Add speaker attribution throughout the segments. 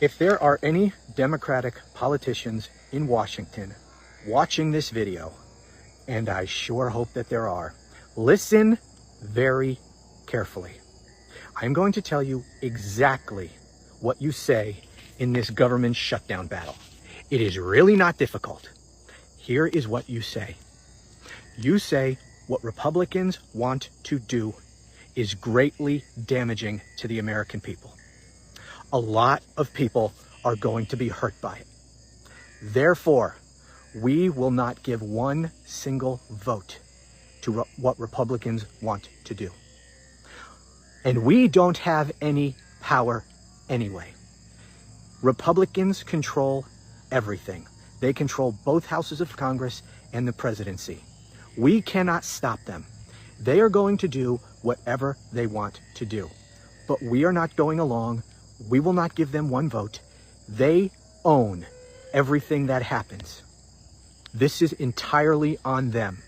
Speaker 1: If there are any Democratic politicians in Washington watching this video, and I sure hope that there are, listen very carefully. I'm going to tell you exactly what you say in this government shutdown battle. It is really not difficult. Here is what you say. You say what Republicans want to do is greatly damaging to the American people. A lot of people are going to be hurt by it. Therefore, we will not give one single vote to what Republicans want to do. And we don't have any power anyway. Republicans control everything. They control both houses of Congress and the presidency. We cannot stop them. They are going to do whatever they want to do. But we are not going along. We will not give them one vote. They own everything that happens. This is entirely on them.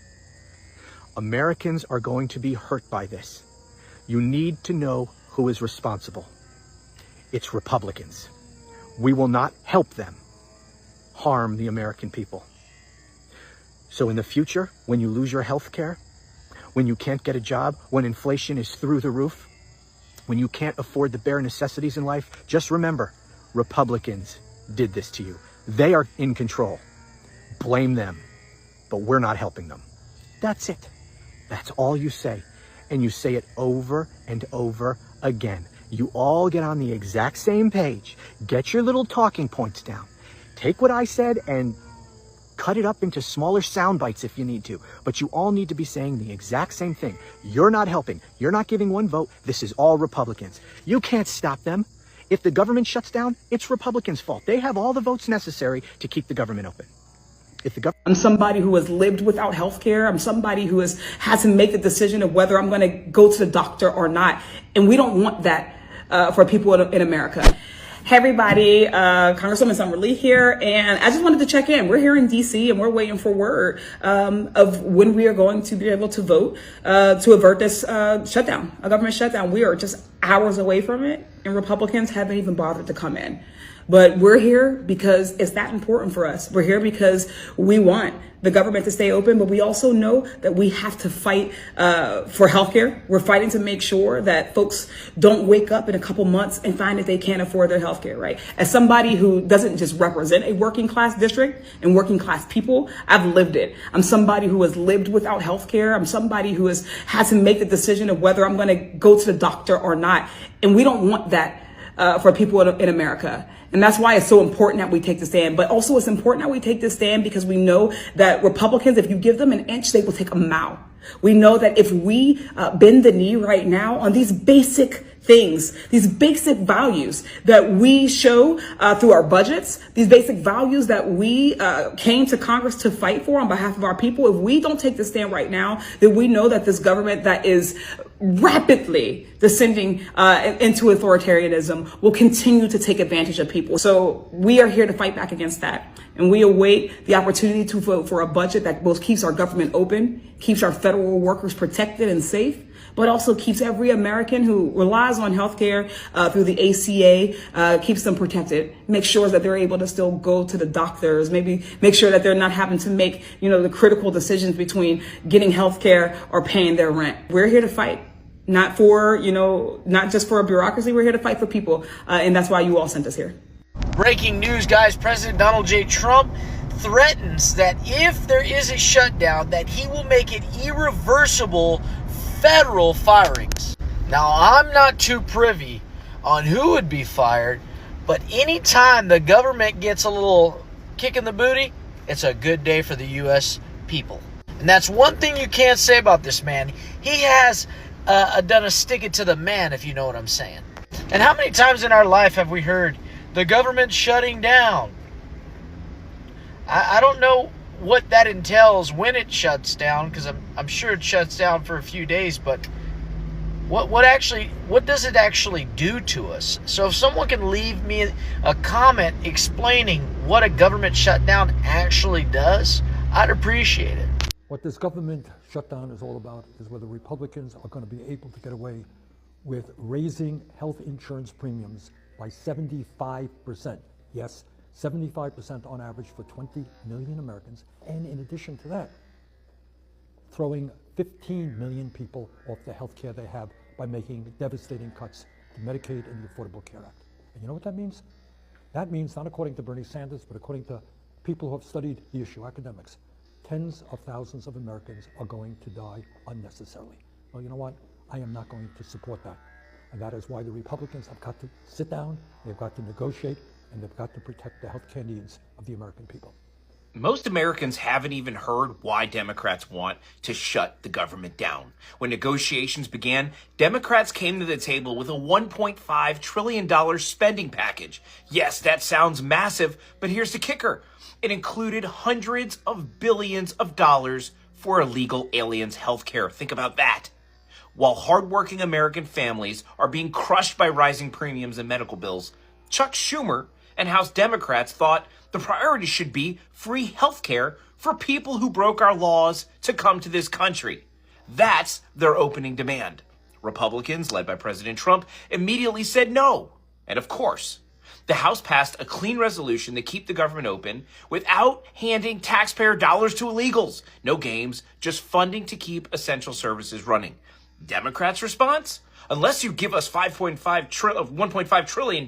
Speaker 1: Americans are going to be hurt by this. You need to know who is responsible. It's Republicans. We will not help them harm the American people. So in the future, when you lose your health care, when you can't get a job, when inflation is through the roof, when you can't afford the bare necessities in life, just remember, Republicans did this to you. They are in control. Blame them, but we're not helping them. That's it. That's all you say. And you say it over and over again. You all get on the exact same page. Get your little talking points down. Take what I said and cut it up into smaller sound bites if you need to. But you all need to be saying the exact same thing. You're not helping. You're not giving one vote. This is all Republicans. You can't stop them. If the government shuts down, it's Republicans' fault. They have all the votes necessary to keep the government open.
Speaker 2: I'm somebody who has lived without health care. I'm somebody who has had to make the decision of whether I'm going to go to the doctor or not. And we don't want that for people in America. Hey everybody, Congresswoman Summerlee here, and I just wanted to check in. We're here in DC and we're waiting for word of when we are going to be able to vote to avert this shutdown, a government shutdown. We are just hours away from it, and Republicans haven't even bothered to come in. But we're here because it's that important for us. We're here because we want the government to stay open, but we also know that we have to fight for healthcare. We're fighting to make sure that folks don't wake up in a couple months and find that they can't afford their healthcare, right? As somebody who doesn't just represent a working class district and working class people, I've lived it. I'm somebody who has lived without healthcare. I'm somebody who has had to make the decision of whether I'm going to go to the doctor or not. And we don't want that for people in America. And that's why it's so important that we take the stand. But also it's important that we take this stand because we know that Republicans, if you give them an inch, they will take a mile. We know that if we bend the knee right now on these basic things, these basic values that we show through our budgets, these basic values that we came to Congress to fight for on behalf of our people, if we don't take the stand right now, then we know that this government that is rapidly descending into authoritarianism will continue to take advantage of people. So we are here to fight back against that. And we await the opportunity to vote for a budget that both keeps our government open, keeps our federal workers protected and safe, but also keeps every American who relies on healthcare through the ACA, keeps them protected, make sure that they're able to still go to the doctors, maybe make sure that they're not having to make, the critical decisions between getting healthcare or paying their rent. We're here to fight. Not for, not just for a bureaucracy. We're here to fight for people. And that's why you all sent us here.
Speaker 3: Breaking news, guys. President Donald J. Trump threatens that if there is a shutdown, that he will make it irreversible federal firings. Now, I'm not too privy on who would be fired, but anytime the government gets a little kick in the booty, it's a good day for the U.S. people. And that's one thing you can't say about this man. He has done a stick it to the man, if you know what I'm saying. And how many times in our life have we heard the government shutting down? I don't know what that entails when it shuts down, because I'm sure it shuts down for a few days, but what does it actually do to us? So if someone can leave me a comment explaining what a government shutdown actually does, I'd appreciate it.
Speaker 4: What this government shutdown is all about is whether Republicans are going to be able to get away with raising health insurance premiums by by 75%. Yes, 75% on average for 20 million Americans. And in addition to that, throwing 15 million people off the health care they have by making devastating cuts to Medicaid and the Affordable Care Act. And you know what that means? That means, not according to Bernie Sanders, but according to people who have studied the issue, academics, tens of thousands of Americans are going to die unnecessarily. Well, you know what? I am not going to support that. And that is why the Republicans have got to sit down, they've got to negotiate, and they've got to protect the health care needs of the American people.
Speaker 5: Most Americans haven't even heard why Democrats want to shut the government down. When negotiations began, Democrats came to the table with a $1.5 trillion spending package. Yes, that sounds massive, but here's the kicker. It included hundreds of billions of dollars for illegal aliens' health care. Think about that. While hardworking American families are being crushed by rising premiums and medical bills, Chuck Schumer and House Democrats thought the priority should be free health care for people who broke our laws to come to this country. That's their opening demand. Republicans, led by President Trump, immediately said no. And of course, the House passed a clean resolution to keep the government open without handing taxpayer dollars to illegals. No games, just funding to keep essential services running. Democrats' response? Unless you give us $1.5 trillion,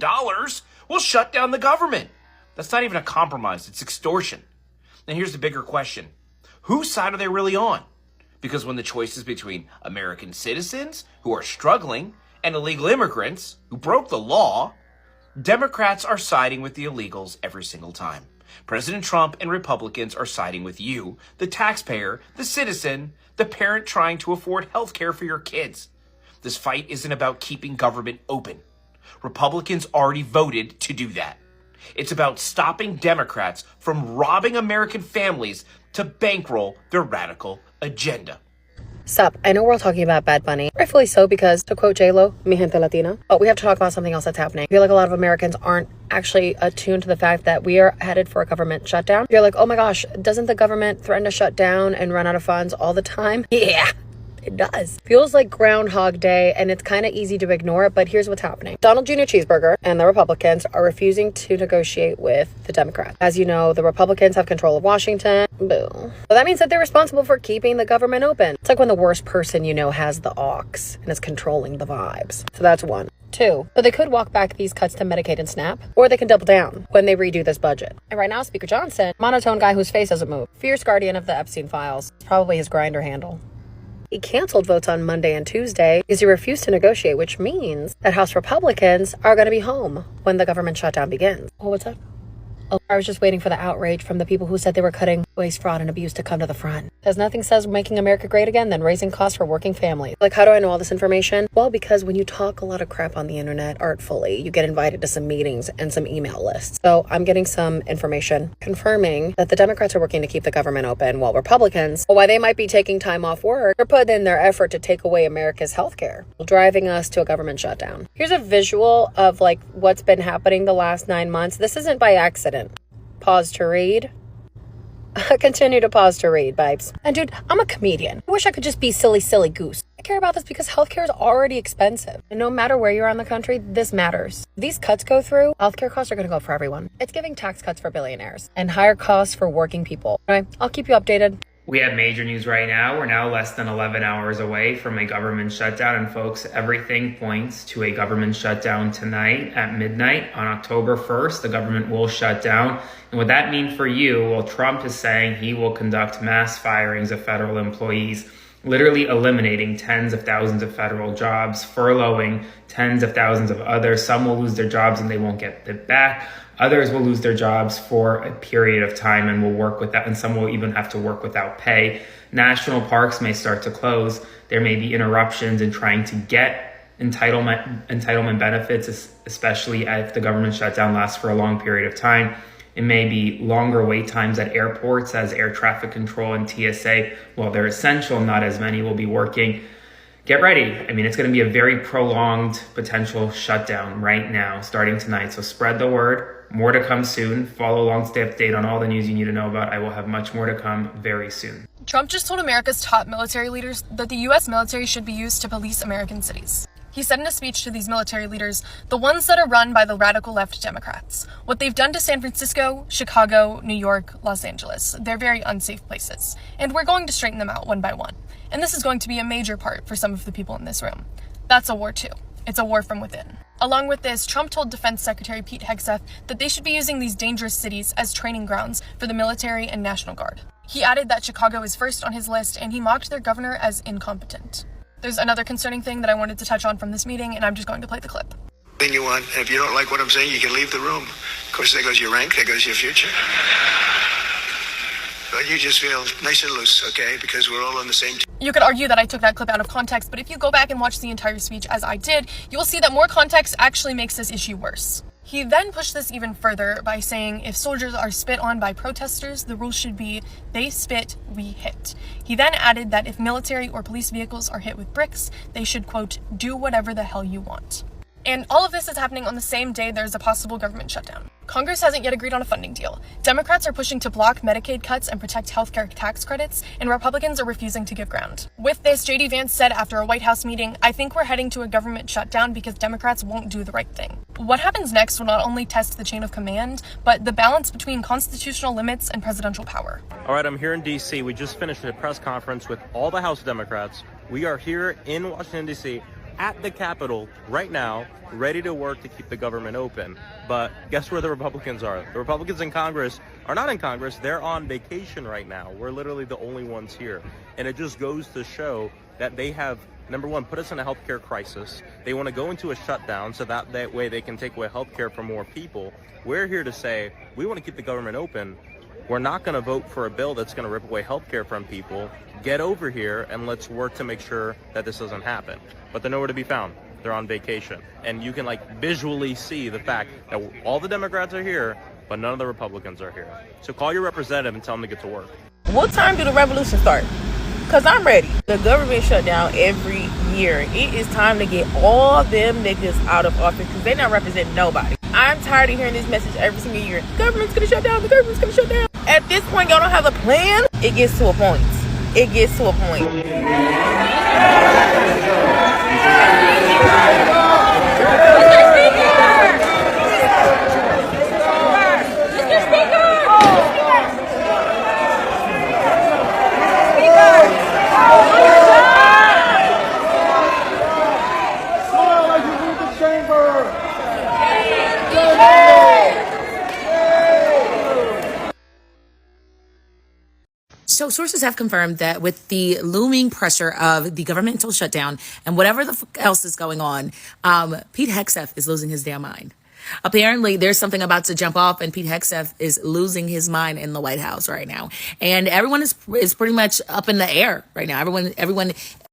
Speaker 5: we'll shut down the government. That's not even a compromise. It's extortion. And here's the bigger question. Whose side are they really on? Because when the choice is between American citizens who are struggling and illegal immigrants who broke the law, Democrats are siding with the illegals every single time. President Trump and Republicans are siding with you, the taxpayer, the citizen, the parent trying to afford health care for your kids. This fight isn't about keeping government open. Republicans already voted to do that. It's about stopping Democrats from robbing American families to bankroll their radical agenda.
Speaker 6: Sup, I know we're all talking about Bad Bunny, rightfully so, because to quote J-Lo, mi gente latina, but we have to talk about something else that's happening. I feel like a lot of Americans aren't actually attuned to the fact that we are headed for a government shutdown. You're like, oh my gosh, doesn't the government threaten to shut down and run out of funds all the time? Yeah. It does. Feels like Groundhog Day, and it's kind of easy to ignore it, but here's what's happening. Donald Jr. Cheeseburger and the Republicans are refusing to negotiate with the Democrats. As you know, the Republicans have control of Washington. Boo. So that means that they're responsible for keeping the government open. It's like when the worst person you know has the aux and is controlling the vibes. So that's one. Two, but they could walk back these cuts to Medicaid and SNAP, or they can double down when they redo this budget. And right now, Speaker Johnson, monotone guy whose face doesn't move, fierce guardian of the Epstein files, it's probably his grinder handle. He canceled votes on Monday and Tuesday because he refused to negotiate, which means that House Republicans are going to be home when the government shutdown begins. Oh, what's that? Oh, I was just waiting for the outrage from the people who said they were cutting waste, fraud, and abuse to come to the front. Because nothing says making America great again than raising costs for working families. Like, how do I know all this information? Well, because when you talk a lot of crap on the internet artfully, you get invited to some meetings and some email lists. So I'm getting some information confirming that the Democrats are working to keep the government open, while Republicans, while they might be taking time off work, are putting in their effort to take away America's health care, driving us to a government shutdown. Here's a visual of like what's been happening the last 9 months. This isn't by accident. Pause to read. Continue to pause to read, babes. And dude, I'm a comedian. I wish I could just be silly goose. I care about this because healthcare is already expensive. And no matter where you are in the country, this matters. If these cuts go through, healthcare costs are going to go for everyone. It's giving tax cuts for billionaires and higher costs for working people. Anyway, I'll keep you updated.
Speaker 7: We have major news right now. We're now less than 11 hours away from a government shutdown. And folks, everything points to a government shutdown tonight at midnight on October 1st. The government will shut down. And what that means for you, well, Trump is saying he will conduct mass firings of federal employees, literally eliminating tens of thousands of federal jobs, furloughing tens of thousands of others. Some will lose their jobs and they won't get it back. Others will lose their jobs for a period of time and will work without, and some will even have to work without pay. National parks may start to close. There may be interruptions in trying to get entitlement benefits, especially if the government shutdown lasts for a long period of time. It may be longer wait times at airports as air traffic control and TSA, while they're essential, not as many will be working. Get ready. I mean, it's going to be a very prolonged potential shutdown right now, starting tonight. So spread the word. More to come soon. Follow along, stay up to date on all the news you need to know about. I will have much more to come very soon.
Speaker 8: Trump just told America's top military leaders that the U.S. military should be used to police American cities. He said in a speech to these military leaders, the ones that are run by the radical left Democrats, what they've done to San Francisco, Chicago, New York, Los Angeles, they're very unsafe places, and we're going to straighten them out one by one. And this is going to be a major part for some of the people in this room. That's a war too. It's a war from within. Along with this, Trump told Defense Secretary Pete Hegseth that they should be using these dangerous cities as training grounds for the military and National Guard. He added that Chicago is first on his list, and he mocked their governor as incompetent. There's another concerning thing that I wanted to touch on from this meeting, and I'm just going to play the clip.
Speaker 9: Thing you want, and if you don't like what I'm saying, you can leave the room. Of course, there goes your rank, there goes your future. But you just feel nice and loose, okay? Because we're all on the same team.
Speaker 8: You could argue that I took that clip out of context, but if you go back and watch the entire speech as I did, you will see that more context actually makes this issue worse. He then pushed this even further by saying if soldiers are spit on by protesters, the rule should be they spit, we hit. He then added that if military or police vehicles are hit with bricks, they should, quote, do whatever the hell you want. And all of this is happening on the same day there's a possible government shutdown. Congress hasn't yet agreed on a funding deal. Democrats are pushing to block Medicaid cuts and protect healthcare tax credits, and Republicans are refusing to give ground. With this, J.D. Vance said after a White House meeting, I think we're heading to a government shutdown because Democrats won't do the right thing. What happens next will not only test the chain of command, but the balance between constitutional limits and presidential power.
Speaker 10: All right, I'm here in D.C. We just finished a press conference with all the House Democrats. We are here in Washington, D.C., at the Capitol right now, ready to work to keep the government open. But guess where the Republicans are? The Republicans in Congress are not in Congress. They're on vacation right now. We're literally the only ones here. And it just goes to show that they have, number one, put us in a healthcare crisis. They want to go into a shutdown so that way they can take away healthcare from more people. We're here to say we want to keep the government open. We're not going to vote for a bill that's going to rip away healthcare from people. Get over here and let's work to make sure that this doesn't happen. But they're nowhere to be found. They're on vacation. And you can visually see the fact that all the Democrats are here, but none of the Republicans are here. So call your representative and tell them to get to work.
Speaker 11: What time do the revolution start? Because I'm ready. The government shut down every year. It is time to get all them niggas out of office because they're not representing nobody. I'm tired of hearing this message every single year. The government's going to shut down. The government's going to shut down. At this point, y'all don't have a plan. It gets to a point. It gets to a point.
Speaker 12: So sources have confirmed that with the looming pressure of the governmental shutdown and whatever else is going on, Pete Hegseth is losing his damn mind. Apparently, there's something about to jump off, and Pete Hegseth is losing his mind in the White House right now. And everyone is pretty much up in the air right now. Everyone.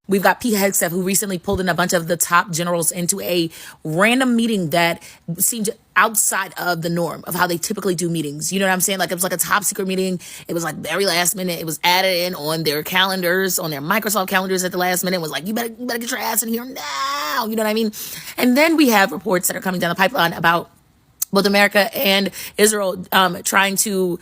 Speaker 12: We've got Pete Hegseth, who recently pulled in a bunch of the top generals into a random meeting that seemed outside of the norm of how they typically do meetings. You know what I'm saying? It was like a top secret meeting. It was very last minute. It was added in on their calendars, on their Microsoft calendars at the last minute. It was like, you better get your ass in here now. You know what I mean? And then we have reports that are coming down the pipeline about both America and Israel trying to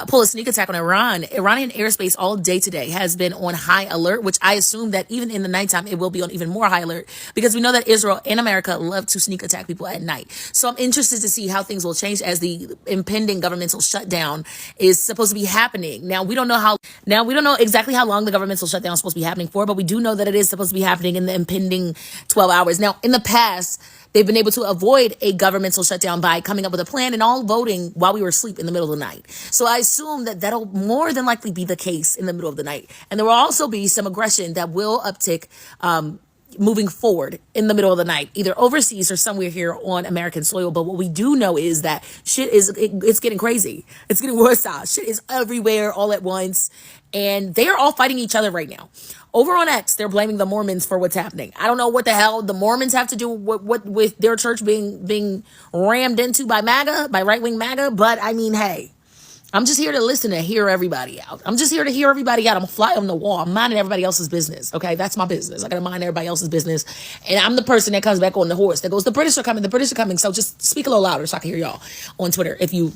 Speaker 12: pull a sneak attack on Iran. Iranian airspace all day today has been on high alert, which I assume that even in the nighttime, it will be on even more high alert because we know that Israel and America love to sneak attack people at night. So I'm interested to see how things will change as the impending governmental shutdown is supposed to be happening. Now, we don't know exactly how long the governmental shutdown is supposed to be happening for, but we do know that it is supposed to be happening in the impending 12 hours. Now, in the past, they've been able to avoid a governmental shutdown by coming up with a plan and all voting while we were asleep in the middle of the night. So I assume that that'll more than likely be the case in the middle of the night. And there will also be some aggression that will uptick moving forward in the middle of the night, either overseas or somewhere here on American soil. But what we do know is that it's getting crazy. It's getting worse. Shit is everywhere all at once. And they are all fighting each other right now. Over on X, they're blaming the Mormons for what's happening. I don't know what the hell the Mormons have to do with their church being rammed into by MAGA, by right-wing MAGA. But I mean, hey, I'm just here to listen and hear everybody out. I'm a fly on the wall. I'm minding everybody else's business. Okay, that's my business. I gotta mind everybody else's business. And I'm the person that comes back on the horse that goes, the British are coming. So just speak a little louder so I can hear y'all on Twitter. If you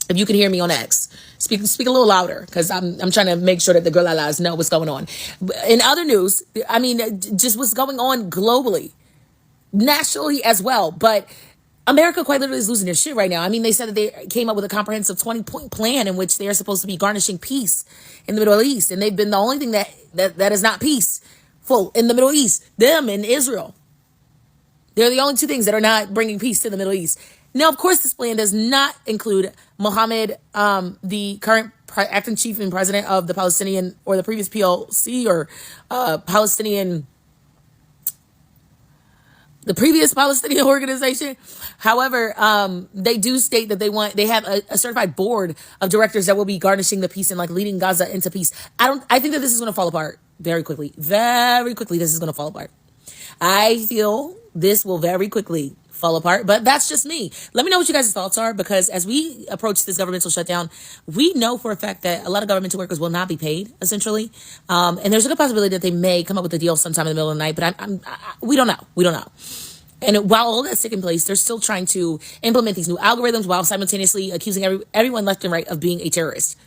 Speaker 12: can hear me on X, speak a little louder because I'm trying to make sure that the girl allies know what's going on. In other news, I mean, just what's going on globally. nationally as well. But America quite literally is losing their shit right now. I mean, they said that they came up with a comprehensive 20-point plan in which they are supposed to be garnishing peace in the Middle East. And they've been the only thing that is not peaceful in the Middle East, them and Israel. They're the only two things that are not bringing peace to the Middle East. Now, of course, this plan does not include Mohammed, the current acting chief and president of the Palestinian, or the previous PLC, or Palestinian, the previous Palestinian organization. However, they do state that they have a certified board of directors that will be garnishing the peace and like leading Gaza into peace. I think that this is going to fall apart very quickly. Very quickly, this is going to fall apart. I feel this will very quickly fall apart, but that's just me. Let me know what you guys' thoughts are, because as we approach this governmental shutdown, we know for a fact that a lot of governmental workers will not be paid, essentially. And there's a good possibility that they may come up with a deal sometime in the middle of the night, but we don't know. We don't know. And while all that's taking place, they're still trying to implement these new algorithms while simultaneously accusing everyone left and right of being a terrorist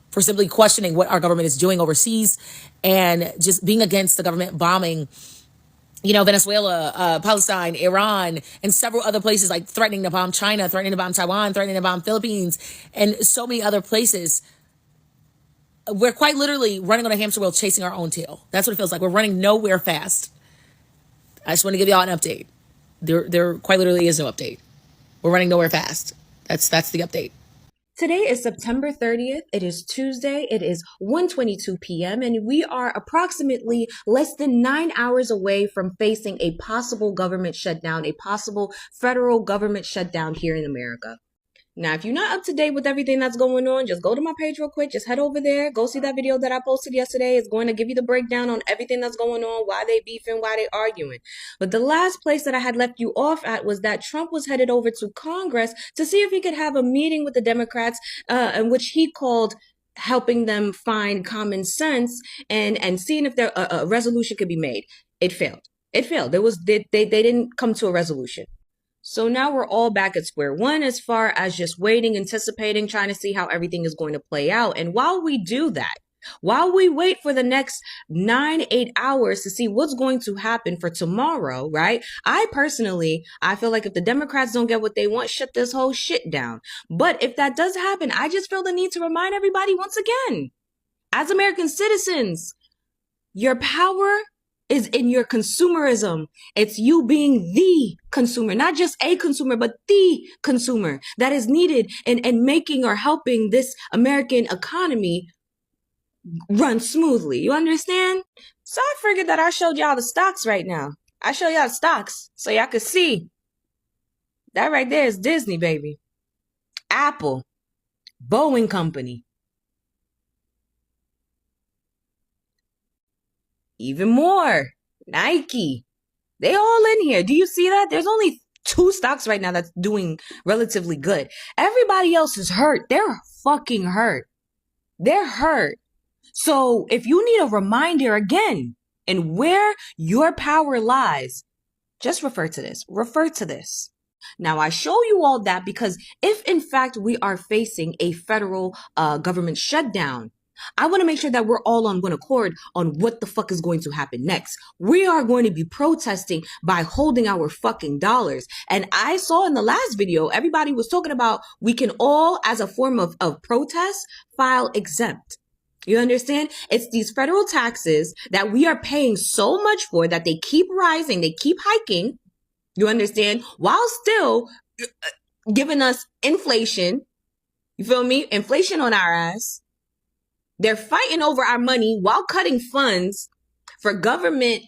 Speaker 12: for simply questioning what our government is doing overseas and just being against the government bombing, Venezuela, Palestine, Iran, and several other places, like threatening to bomb China, threatening to bomb Taiwan, threatening to bomb Philippines, and so many other places. We're quite literally running on a hamster wheel chasing our own tail. That's what it feels like. We're running nowhere fast. I just want to give y'all an update. There quite literally is no update. We're running nowhere fast. That's the update.
Speaker 13: Today is September 30th. It is Tuesday. It is 1:22 p.m. and we are approximately less than 9 hours away from facing a possible government shutdown, a possible federal government shutdown here in America. Now, if you're not up to date with everything that's going on, just go to my page real quick. Just head over there. Go see that video that I posted yesterday. It's going to give you the breakdown on everything that's going on, why they beefing, why they arguing. But the last place that I had left you off at was that Trump was headed over to Congress to see if he could have a meeting with the Democrats, in which he called helping them find common sense and seeing if a resolution could be made. It failed. It failed. They didn't come to a resolution. So now we're all back at square one as far as just waiting, anticipating, trying to see how everything is going to play out. And while we do that, while we wait for the next 8 hours to see what's going to happen for tomorrow, right? I feel like if the Democrats don't get what they want, shut this whole shit down. But if that does happen, I just feel the need to remind everybody once again, as American citizens, your power is in your consumerism. It's you being the consumer, not just a consumer, but the consumer that is needed in making or helping this American economy run smoothly. You understand? So I figured that I showed y'all the stocks right now. I show y'all the stocks so y'all could see. That right there is Disney, baby. Apple, Boeing Company. Even more, Nike. They all in here. Do you see that? There's only 2 stocks right now that's doing relatively good. Everybody else is hurt. They're fucking hurt. They're hurt. So if you need a reminder again and where your power lies, just refer to this. Refer to this. Now, I show you all that because if in fact we are facing a federal government shutdown, I want to make sure that we're all on one accord on what the fuck is going to happen next. We are going to be protesting by holding our fucking dollars. And I saw in the last video, everybody was talking about we can all, as a form of protest, file exempt. You understand? It's these federal taxes that we are paying so much for that they keep rising, they keep hiking. You understand? While still giving us inflation. You feel me? Inflation on our ass. They're fighting over our money while cutting funds for government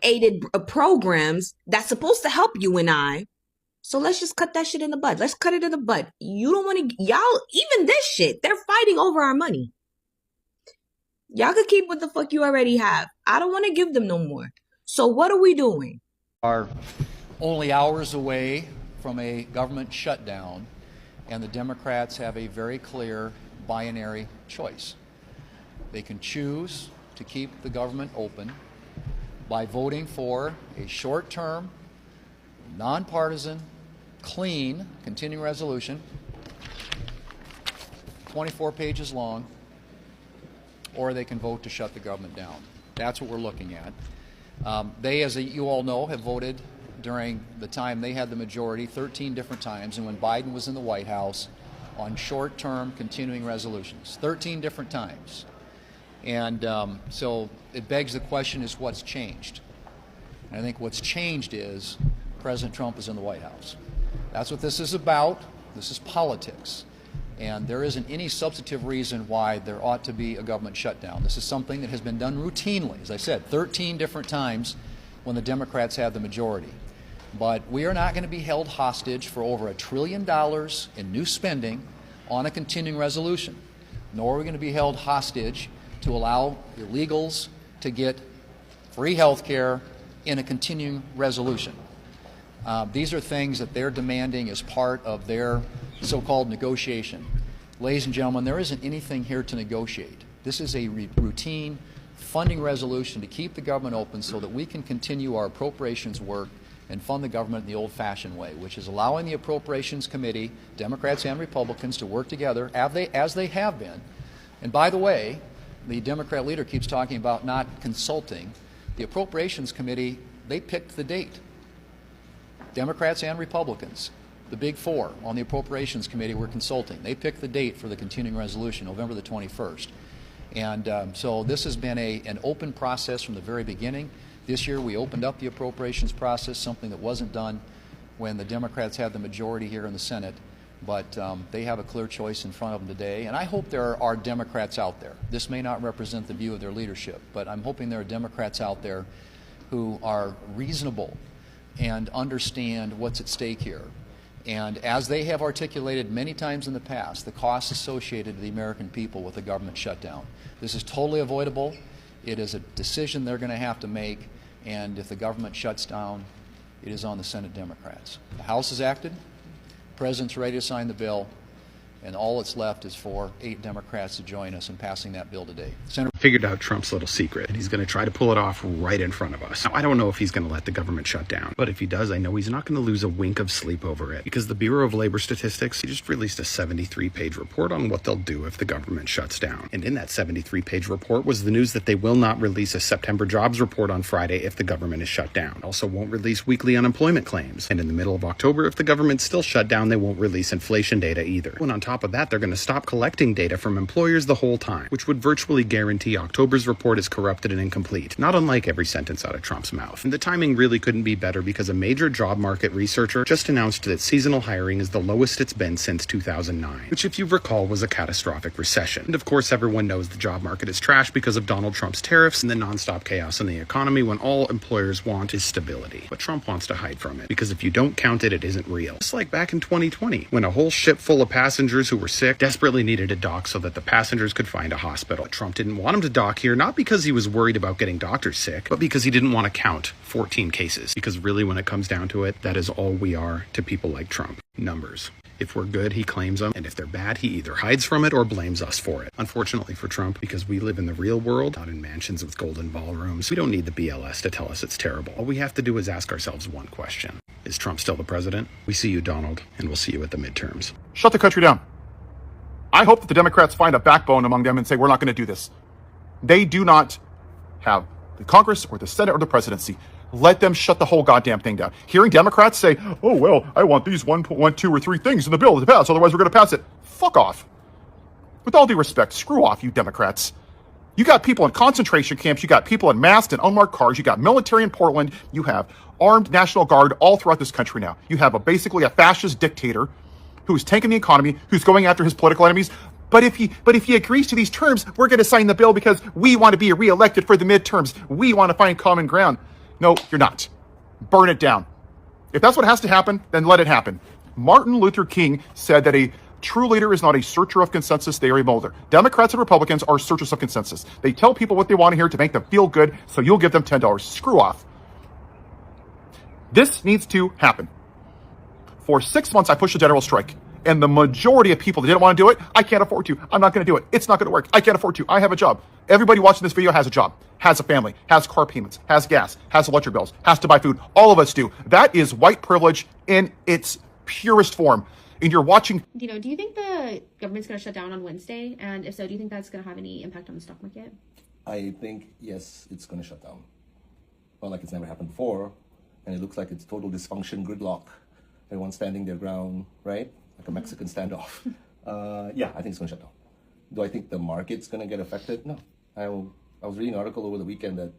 Speaker 13: aided programs that's supposed to help you and I. So let's just cut that shit in the bud. Let's cut it in the bud. You don't want to, y'all, even this shit, they're fighting over our money. Y'all could keep what the fuck you already have. I don't want to give them no more. So what are we doing?
Speaker 14: Are only hours away from a government shutdown, and the Democrats have a very clear binary choice. They can choose to keep the government open by voting for a short-term, nonpartisan, clean, continuing resolution, 24 pages long, or they can vote to shut the government down. That's what we're looking at. They, as you all know, have voted during the time they had the majority, 13 different times, and when Biden was in the White House, on short-term continuing resolutions, 13 different times. And so it begs the question is what's changed? And I think what's changed is President Trump is in the White House. That's what this is about. This is politics. And there isn't any substantive reason why there ought to be a government shutdown. This is something that has been done routinely, as I said, 13 different times when the Democrats have the majority. But we are not going to be held hostage for over $1 trillion in new spending on a continuing resolution, nor are we going to be held hostage to allow illegals to get free health care in a continuing resolution. These are things that they're demanding as part of their so-called negotiation. Ladies and gentlemen, there isn't anything here to negotiate. This is a routine funding resolution to keep the government open so that we can continue our appropriations work and fund the government in the old-fashioned way, which is allowing the Appropriations Committee, Democrats and Republicans, to work together as they have been. And by the way, the Democrat leader keeps talking about not consulting. The Appropriations Committee, they picked the date. Democrats and Republicans, the big four on the Appropriations Committee, were consulting. They picked the date for the continuing resolution, November the 21st. And so this has been an open process from the very beginning. This year we opened up the appropriations process, something that wasn't done when the Democrats had the majority here in the Senate. But they have a clear choice in front of them today. And I hope there are Democrats out there. This may not represent the view of their leadership, but I'm hoping there are Democrats out there who are reasonable and understand what's at stake here. And as they have articulated many times in the past, the costs associated to the American people with the government shutdown. This is totally avoidable. It is a decision they're going to have to make. And if the government shuts down, it is on the Senate Democrats. The House has acted. The President's ready to sign the bill. And all that's left is for 8 Democrats to join us in passing that bill today. Senator
Speaker 15: figured out Trump's little secret, and he's going to try to pull it off right in front of us. Now, I don't know if he's going to let the government shut down, but if he does, I know he's not going to lose a wink of sleep over it, because the Bureau of Labor Statistics, he just released a 73-page report on what they'll do if the government shuts down. And in that 73-page report was the news that they will not release a September jobs report on Friday if the government is shut down. Also won't release weekly unemployment claims. And in the middle of October, if the government's still shut down, they won't release inflation data either. And on top of that, they're going to stop collecting data from employers the whole time, which would virtually guarantee October's report is corrupted and incomplete, not unlike every sentence out of Trump's mouth. And the timing really couldn't be better, because a major job market researcher just announced that seasonal hiring is the lowest it's been since 2009, which, if you recall, was a catastrophic recession. And of course, everyone knows the job market is trash because of Donald Trump's tariffs and the nonstop chaos in the economy, when all employers want is stability. But Trump wants to hide from it, because if you don't count it, it isn't real. Just like back in 2020, when a whole ship full of passengers who were sick desperately needed a dock so that the passengers could find a hospital. But Trump didn't want him to dock here, not because he was worried about getting doctors sick, but because he didn't want to count 14 cases. Because really, when it comes down to it, that is all we are to people like Trump. Numbers. If we're good, he claims them, and if they're bad, he either hides from it or blames us for it. Unfortunately for Trump, because we live in the real world, not in mansions with golden ballrooms, we don't need the BLS to tell us it's terrible. All we have to do is ask ourselves one question. Is Trump still the president? We see you, Donald, and we'll see you at the midterms.
Speaker 16: Shut the country down. I hope that the Democrats find a backbone among them and say, we're not going to do this. They do not have the Congress or the Senate or the presidency. Let them shut the whole goddamn thing down. Hearing Democrats say, oh, well, I want these 1, 2, or 3 things in the bill to pass, otherwise we're going to pass it. Fuck off. With all due respect, screw off, you Democrats. You got people in concentration camps. You got people in masked and unmarked cars. You got military in Portland. You have armed National Guard all throughout this country now. You have basically a fascist dictator who's tanking the economy, who's going after his political enemies. But if he agrees to these terms, we're going to sign the bill because we want to be reelected for the midterms. We want to find common ground. No, you're not. Burn it down. If that's what has to happen, then let it happen. Martin Luther King said that a true leader is not a searcher of consensus, they are a molder. Democrats and Republicans are searchers of consensus. They tell people what they want to hear to make them feel good, so you'll give them $10. Screw off. This needs to happen. For 6 months, I pushed a general strike. And the majority of people that didn't want to do it, I can't afford to. I'm not going to do it. It's not going to work. I can't afford to. I have a job. Everybody watching this video has a job, has a family, has car payments, has gas, has electric bills, has to buy food. All of us do. That is white privilege in its purest form. And you're watching.
Speaker 13: Do you think the government's going to shut down on Wednesday? And if so, do you think that's going to have any impact on the stock market?
Speaker 17: I think, yes, it's going to shut down. Well, like it's never happened before. and it looks like it's total dysfunction, gridlock. Everyone standing their ground, right? Like a Mexican standoff. Yeah, I think it's going to shut down. Do I think the market's going to get affected? No. I was reading an article over the weekend that,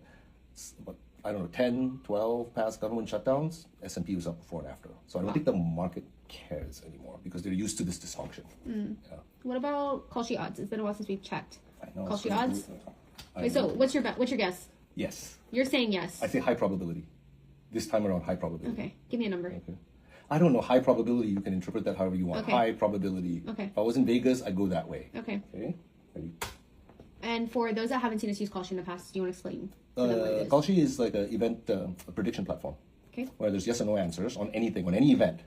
Speaker 17: I don't know, 10, 12 past government shutdowns, S&P was up before and after. So I don't think the market cares anymore because they're used to this dysfunction. Yeah.
Speaker 13: What about call sheet odds? It's been a while since we've checked.
Speaker 17: I know.
Speaker 13: Call sheet odds? Wait, so what's your guess?
Speaker 17: Yes.
Speaker 13: You're saying yes.
Speaker 17: I say high probability. This time around, high probability.
Speaker 13: Okay, give me a number.
Speaker 17: Okay. I don't know. High probability, you can interpret that however you want.
Speaker 13: Okay.
Speaker 17: High probability.
Speaker 13: Okay.
Speaker 17: If I was in Vegas, I'd go that way.
Speaker 13: Okay.
Speaker 17: Okay. Ready?
Speaker 13: And for those that haven't seen us use call sheet in the past, do you want to explain to them what it is?
Speaker 17: Call sheet is like an event a prediction platform.
Speaker 13: Okay.
Speaker 17: Where there's yes or no answers on anything, on any event,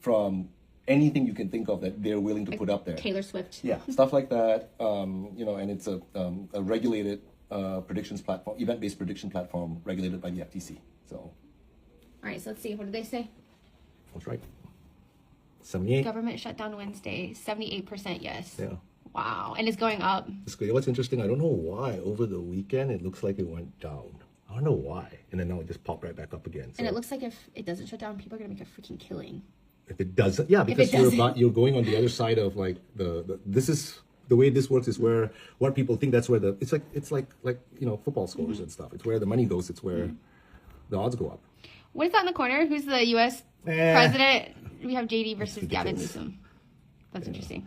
Speaker 17: from anything you can think of that they're willing to put up there.
Speaker 13: Taylor Swift.
Speaker 17: Yeah, stuff like that. And it's a regulated predictions platform, event-based prediction platform regulated by the FTC. So.
Speaker 13: All right, so let's see. What did they say?
Speaker 17: That's right. 78.
Speaker 13: Government shutdown Wednesday. 78% yes.
Speaker 17: Yeah.
Speaker 13: Wow, and it's going up.
Speaker 17: It's good. What's interesting, I don't know why over the weekend it looks like it went down. I don't know why, and then now it just popped right back up again. So
Speaker 13: And it looks like if it doesn't shut down, people are gonna make a freaking killing.
Speaker 17: if it doesn't, yeah, because you're going on the other side of like this is the way this works is where what people think that's where it's like football scores and stuff. It's where the money goes. It's where the odds go up.
Speaker 13: What is that in the corner? Who's the U.S. president? We have JD versus Gavin Newsom. That's interesting.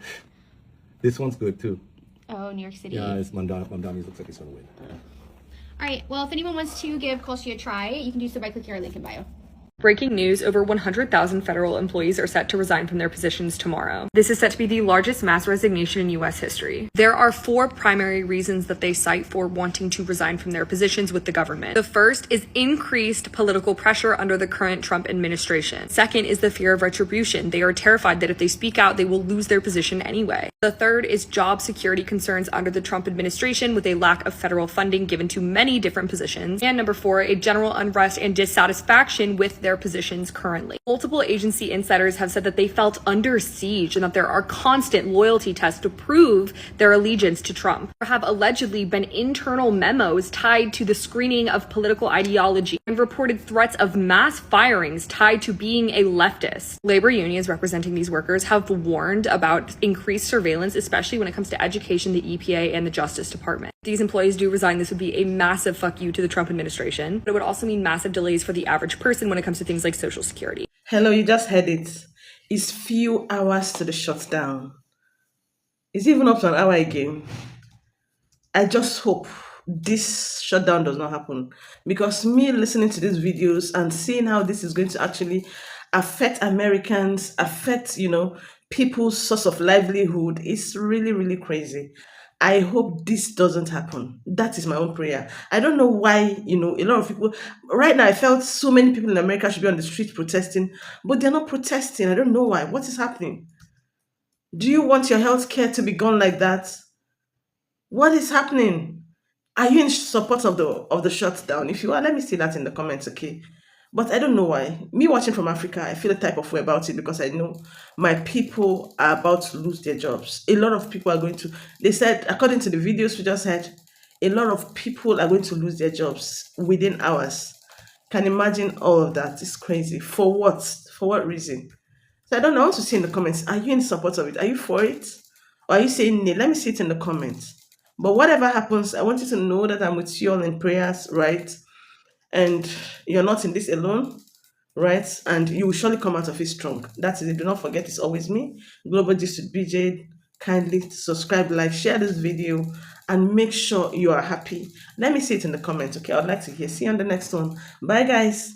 Speaker 17: This one's good too.
Speaker 13: Oh, New York City.
Speaker 17: Yeah, it's Mamdani looks like he's gonna win.
Speaker 13: All right. Well, if anyone wants to give Kolshi a try, you can do so by clicking our link in bio.
Speaker 2: Breaking news, over 100,000 federal employees are set to resign from their positions tomorrow. This is set to be the largest mass resignation in U.S. history. There are 4 primary reasons that they cite for wanting to resign from their positions with the government. The first is increased political pressure under the current Trump administration. Second is the fear of retribution. They are terrified that if they speak out, they will lose their position anyway. The third is job security concerns under the Trump administration with a lack of federal funding given to many different positions. And number 4, a general unrest and dissatisfaction with their positions currently. Multiple agency insiders have said that they felt under siege and that there are constant loyalty tests to prove their allegiance to Trump. There have allegedly been internal memos tied to the screening of political ideology and reported threats of mass firings tied to being a leftist. Labor unions representing these workers have warned about increased surveillance, especially when it comes to education, the EPA, and the Justice Department. If these employees do resign, this would be a massive fuck you to the Trump administration. But it would also mean massive delays for the average person when it comes to things like Social Security.
Speaker 18: Hello, you just heard it. It's few hours to the shutdown. It's even up to an hour again. I just hope this shutdown does not happen, because me listening to these videos and seeing how this is going to actually affect Americans, affect, people's source of livelihood, is really, really crazy. I hope this doesn't happen. That is my own prayer. I don't know why, a lot of people, right now I felt so many people in America should be on the street protesting, but they're not protesting. I don't know why. What is happening? Do you want your health care to be gone like that? What is happening? Are you in support of the shutdown? If you are, let me see that in the comments, okay? But I don't know why. Me watching from Africa, I feel a type of way about it because I know my people are about to lose their jobs. A lot of people are going to, they said, according to the videos we just had, a lot of people are going to lose their jobs within hours. Can imagine all of that. It's crazy. For what? For what reason? So I don't know. I want to see in the comments, are you in support of it? Are you for it? Or are you saying no? Let me see it in the comments. But whatever happens, I want you to know that I'm with you all in prayers, right? And you're not in this alone, right? And you will surely come out of it strong. That's it. Do not forget, it's always me, Global Gist with BJ. Kindly subscribe, like, share this video, and make sure you are happy. Let me see it in the comments, okay? I'd like to hear. See you on the next one. Bye, guys.